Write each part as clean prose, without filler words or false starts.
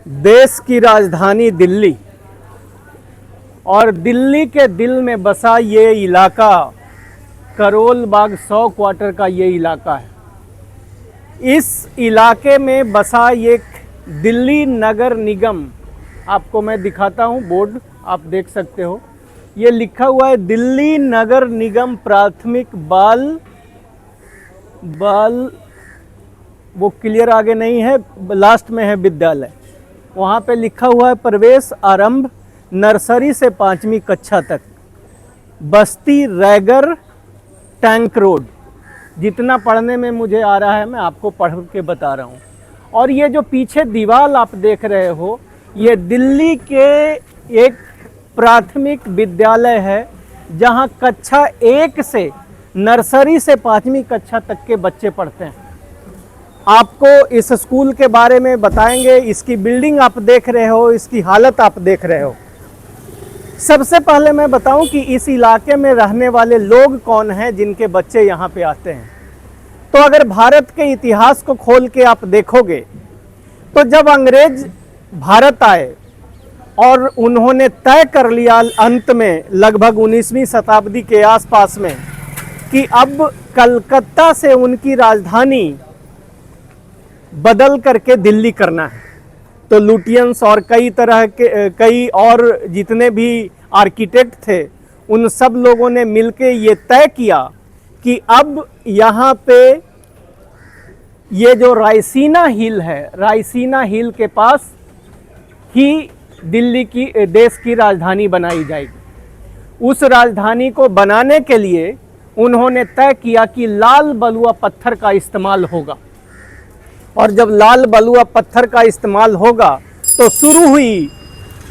देश की राजधानी दिल्ली और दिल्ली के दिल में बसा ये इलाका करोल बाग 100 क्वार्टर का ये इलाका है। इस इलाके में बसा ये दिल्ली नगर निगम, आपको मैं दिखाता हूँ बोर्ड, आप देख सकते हो। ये लिखा हुआ है दिल्ली नगर निगम प्राथमिक बाल वो क्लियर आगे नहीं है, लास्ट में है विद्यालय। वहाँ पे लिखा हुआ है प्रवेश आरंभ नर्सरी से 5वीं कक्षा तक, बस्ती रैगर टैंक रोड। जितना पढ़ने में मुझे आ रहा है मैं आपको पढ़ के बता रहा हूँ। और ये जो पीछे दीवार आप देख रहे हो, ये दिल्ली के एक प्राथमिक विद्यालय है जहाँ कक्षा 1 से नर्सरी से 5वीं कक्षा तक के बच्चे पढ़ते हैं। आपको इस स्कूल के बारे में बताएंगे। इसकी बिल्डिंग आप देख रहे हो, इसकी हालत आप देख रहे हो। सबसे पहले मैं बताऊं कि इस इलाके में रहने वाले लोग कौन हैं जिनके बच्चे यहाँ पे आते हैं। तो अगर भारत के इतिहास को खोल के आप देखोगे तो जब अंग्रेज भारत आए और उन्होंने तय कर लिया अंत में लगभग 19वीं शताब्दी के आसपास में कि अब कलकत्ता से उनकी राजधानी बदल करके दिल्ली करना है, तो लुटियंस और कई और जितने भी आर्किटेक्ट थे उन सब लोगों ने मिलके ये तय किया कि अब यहाँ पे ये जो रायसीना हिल है, रायसीना हिल के पास ही दिल्ली की देश की राजधानी बनाई जाएगी। उस राजधानी को बनाने के लिए उन्होंने तय किया कि लाल बलुआ पत्थर का इस्तेमाल होगा। और जब लाल बलुआ पत्थर का इस्तेमाल होगा तो शुरू हुई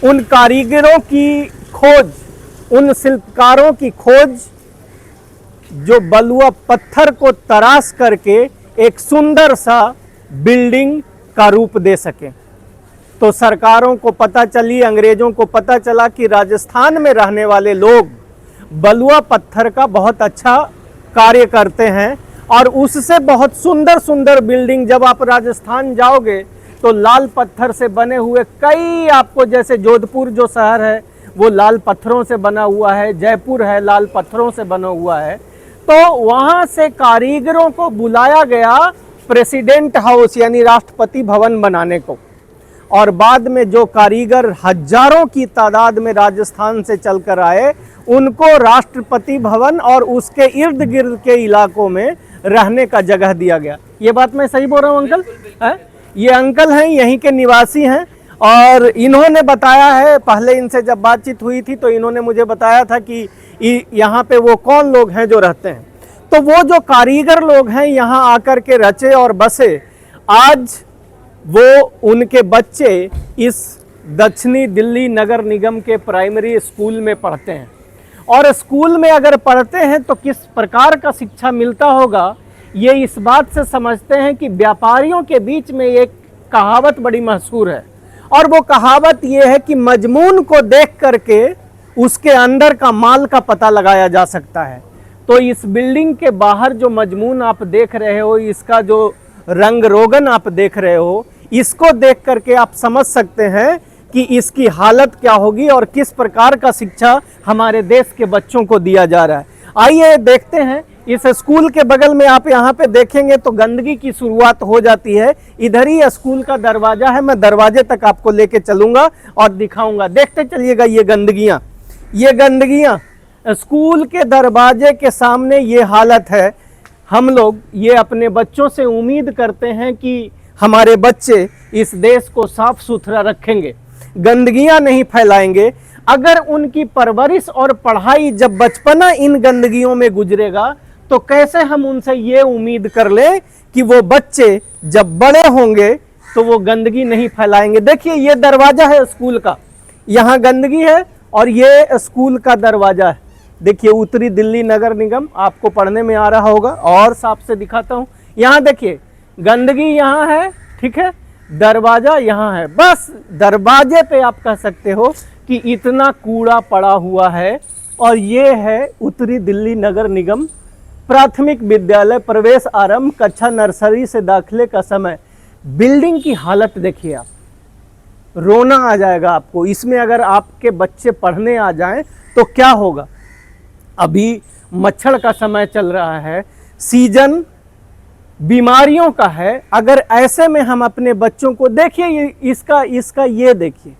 उन कारीगरों की खोज, उन शिल्पकारों की खोज जो बलुआ पत्थर को तराश करके एक सुंदर सा बिल्डिंग का रूप दे सके। तो सरकारों को पता चली, अंग्रेजों को पता चला कि राजस्थान में रहने वाले लोग बलुआ पत्थर का बहुत अच्छा कार्य करते हैं और उससे बहुत सुंदर सुंदर बिल्डिंग, जब आप राजस्थान जाओगे तो लाल पत्थर से बने हुए कई, आपको जैसे जोधपुर जो शहर है वो लाल पत्थरों से बना हुआ है, जयपुर है लाल पत्थरों से बना हुआ है। तो वहाँ से कारीगरों को बुलाया गया प्रेसिडेंट हाउस यानी राष्ट्रपति भवन बनाने को। और बाद में जो कारीगर हजारों की तादाद में राजस्थान से चलकर आए, उनको राष्ट्रपति भवन और उसके इर्द गिर्द के इलाकों में रहने का जगह दिया गया। ये बात मैं सही बोल रहा हूँ अंकल? है? ये अंकल हैं, यहीं के निवासी हैं और इन्होंने बताया है, पहले इनसे जब बातचीत हुई थी तो इन्होंने मुझे बताया था कि यहाँ पे वो कौन लोग हैं जो रहते हैं। तो वो जो कारीगर लोग हैं यहाँ आकर के रचे और बसे, आज वो उनके बच्चे इस दक्षिणी दिल्ली नगर निगम के प्राइमरी स्कूल में पढ़ते हैं। और स्कूल में अगर पढ़ते हैं तो किस प्रकार का शिक्षा मिलता होगा, ये इस बात से समझते हैं कि व्यापारियों के बीच में एक कहावत बड़ी मशहूर है और वो कहावत ये है कि मजमून को देख करके उसके अंदर का माल का पता लगाया जा सकता है। तो इस बिल्डिंग के बाहर जो मजमून आप देख रहे हो, इसका जो रंग रोगन आप देख रहे हो, इसको देख करके आप समझ सकते हैं कि इसकी हालत क्या होगी और किस प्रकार का शिक्षा हमारे देश के बच्चों को दिया जा रहा है। आइए देखते हैं। इस स्कूल के बगल में आप यहाँ पे देखेंगे तो गंदगी की शुरुआत हो जाती है। इधर ही स्कूल का दरवाजा है, मैं दरवाजे तक आपको लेके चलूंगा और दिखाऊंगा। देखते चलिएगा ये गंदगियाँ स्कूल के दरवाजे के सामने ये हालत है। हम लोग ये अपने बच्चों से उम्मीद करते हैं कि हमारे बच्चे इस देश को साफ सुथरा रखेंगे, गंदगियां नहीं फैलाएंगे। अगर उनकी परवरिश और पढ़ाई जब बचपना इन गंदगियों में गुजरेगा तो कैसे हम उनसे ये उम्मीद कर लें कि वो बच्चे जब बड़े होंगे तो वो गंदगी नहीं फैलाएंगे। देखिए ये दरवाजा है स्कूल का, यहाँ गंदगी है और ये स्कूल का दरवाजा है। देखिए उत्तरी दिल्ली नगर निगम, आपको पढ़ने में आ रहा होगा और साफ से दिखाता हूँ। यहाँ देखिए गंदगी यहाँ है, ठीक है, दरवाजा यहाँ है। बस दरवाजे पे आप कह सकते हो कि इतना कूड़ा पड़ा हुआ है। और ये है उत्तरी दिल्ली नगर निगम प्राथमिक विद्यालय, प्रवेश आरंभ कक्षा नर्सरी से दाखिले का समय। बिल्डिंग की हालत देखिए आप, रोना आ जाएगा आपको। इसमें अगर आपके बच्चे पढ़ने आ जाएं तो क्या होगा। अभी मच्छर का समय चल रहा है, सीजन बीमारियों का है। अगर ऐसे में हम अपने बच्चों को, देखिए ये इसका ये देखिए,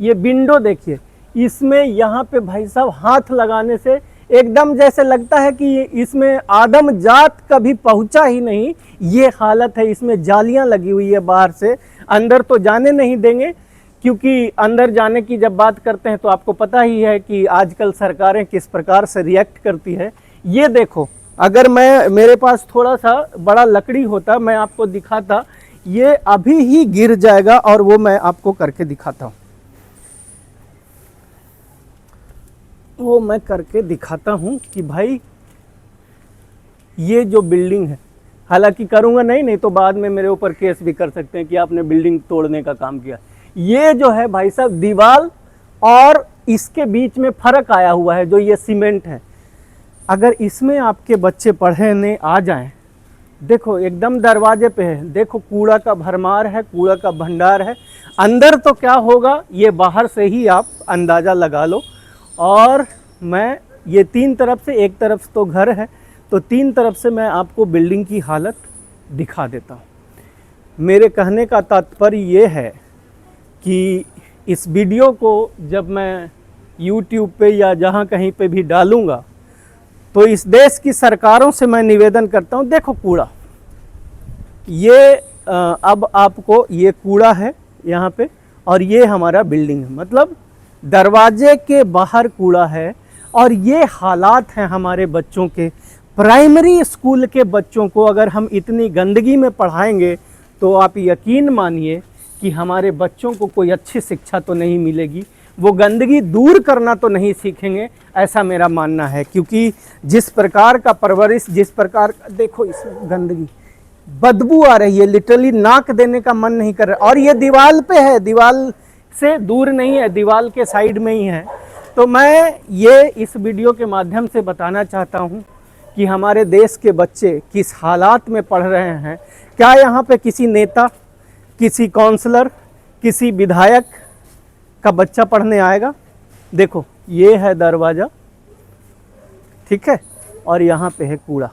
ये विंडो देखिए, इसमें यहाँ पे भाई साहब हाथ लगाने से एकदम जैसे लगता है कि इसमें आदम जात कभी पहुंचा ही नहीं, ये हालत है। इसमें जालियां लगी हुई है बाहर से, अंदर तो जाने नहीं देंगे, क्योंकि अंदर जाने की जब बात करते हैं तो आपको पता ही है कि आजकल सरकारें किस प्रकार से रिएक्ट करती है। ये देखो, अगर मेरे पास थोड़ा सा बड़ा लकड़ी होता मैं आपको दिखाता, ये अभी ही गिर जाएगा, और वो मैं आपको करके दिखाता हूँ, वो मैं करके दिखाता हूँ कि भाई ये जो बिल्डिंग है, हालांकि करूँगा नहीं तो बाद में मेरे ऊपर केस भी कर सकते हैं कि आपने बिल्डिंग तोड़ने का काम किया। ये जो है भाई साहब दीवार और इसके बीच में फर्क आया हुआ है, जो ये सीमेंट है। अगर इसमें आपके बच्चे पढ़ने आ जाएं, देखो एकदम दरवाजे पे है, देखो कूड़ा का भरमार है, कूड़ा का भंडार है। अंदर तो क्या होगा ये बाहर से ही आप अंदाज़ा लगा लो। और मैं ये तीन तरफ से, एक तरफ तो घर है तो तीन तरफ से मैं आपको बिल्डिंग की हालत दिखा देता हूँ। मेरे कहने का तात्पर्य ये है कि इस वीडियो को जब मैं YouTube पे या जहाँ कहीं पे भी डालूँगा तो इस देश की सरकारों से मैं निवेदन करता हूँ, देखो कूड़ा, ये अब आपको ये कूड़ा है यहाँ पे, और ये हमारा बिल्डिंग है, मतलब दरवाजे के बाहर कूड़ा है। और ये हालात हैं हमारे बच्चों के, प्राइमरी स्कूल के बच्चों को अगर हम इतनी गंदगी में पढ़ाएंगे तो आप यकीन मानिए कि हमारे बच्चों को कोई अच्छी शिक्षा तो नहीं मिलेगी, वो गंदगी दूर करना तो नहीं सीखेंगे, ऐसा मेरा मानना है। क्योंकि जिस प्रकार का परवरिश, जिस प्रकार, देखो इसमें गंदगी, बदबू आ रही है, लिटरली नाक देने का मन नहीं कर रहा। और ये दीवार पे है, दीवार से दूर नहीं है, दीवार के साइड में ही है। तो मैं ये इस वीडियो के माध्यम से बताना चाहता हूँ कि हमारे देश के बच्चे किस हालात में पढ़ रहे हैं। क्या यहाँ पे किसी नेता, किसी काउंसलर, किसी विधायक का बच्चा पढ़ने आएगा? देखो ये है दरवाज़ा, ठीक है, और यहाँ पे है कूड़ा।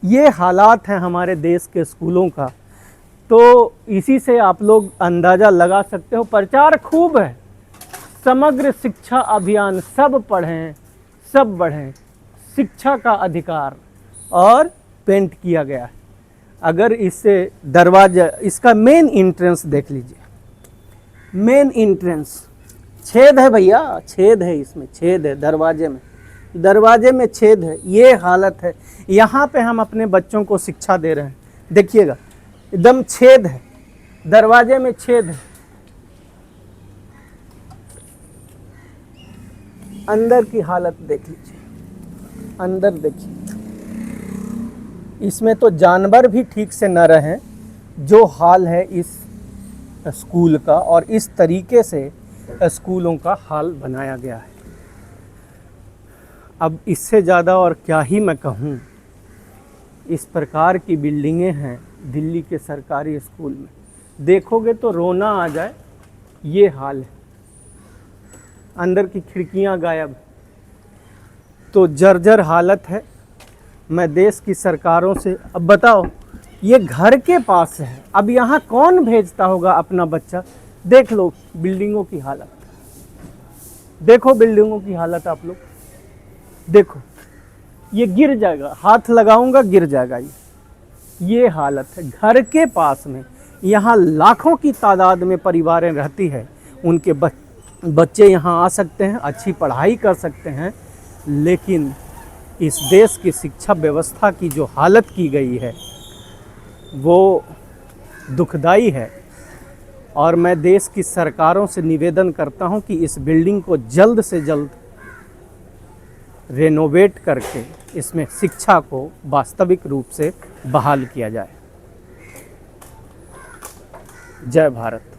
ये हालात हैं हमारे देश के स्कूलों का। तो इसी से आप लोग अंदाज़ा लगा सकते हो। प्रचार खूब है, समग्र शिक्षा अभियान, सब पढ़ें सब बढ़ें, शिक्षा का अधिकार, और पेंट किया गया है। अगर इससे दरवाजा, इसका मेन एंट्रेंस देख लीजिए, मेन एंट्रेंस छेद है भैया, छेद है, इसमें छेद है, दरवाजे में छेद है। ये हालत है, यहाँ पे हम अपने बच्चों को शिक्षा दे रहे हैं। देखिएगा एकदम छेद है, दरवाजे में छेद है। अंदर की हालत देख लीजिए, अंदर देखिए, इसमें तो जानवर भी ठीक से न रहें, जो हाल है इस स्कूल का। और इस तरीके से स्कूलों का हाल बनाया गया है। अब इससे ज़्यादा और क्या ही मैं कहूँ। इस प्रकार की बिल्डिंगें हैं दिल्ली के सरकारी स्कूल में, देखोगे तो रोना आ जाए, ये हाल है। अंदर की खिड़कियां गायब, तो जर्जर हालत है। मैं देश की सरकारों से, अब बताओ ये घर के पास है, अब यहाँ कौन भेजता होगा अपना बच्चा? देख लो बिल्डिंगों की हालत, देखो बिल्डिंगों की हालत, आप लोग देखो, ये गिर जाएगा, हाथ लगाऊंगा गिर जाएगा। ये हालत है घर के पास में। यहाँ लाखों की तादाद में परिवारें रहती है, उनके बच्चे यहाँ आ सकते हैं, अच्छी पढ़ाई कर सकते हैं, लेकिन इस देश की शिक्षा व्यवस्था की जो हालत की गई है वो दुखदाई है। और मैं देश की सरकारों से निवेदन करता हूं कि इस बिल्डिंग को जल्द से जल्द रेनोवेट करके इसमें शिक्षा को वास्तविक रूप से बहाल किया जाए। जय भारत।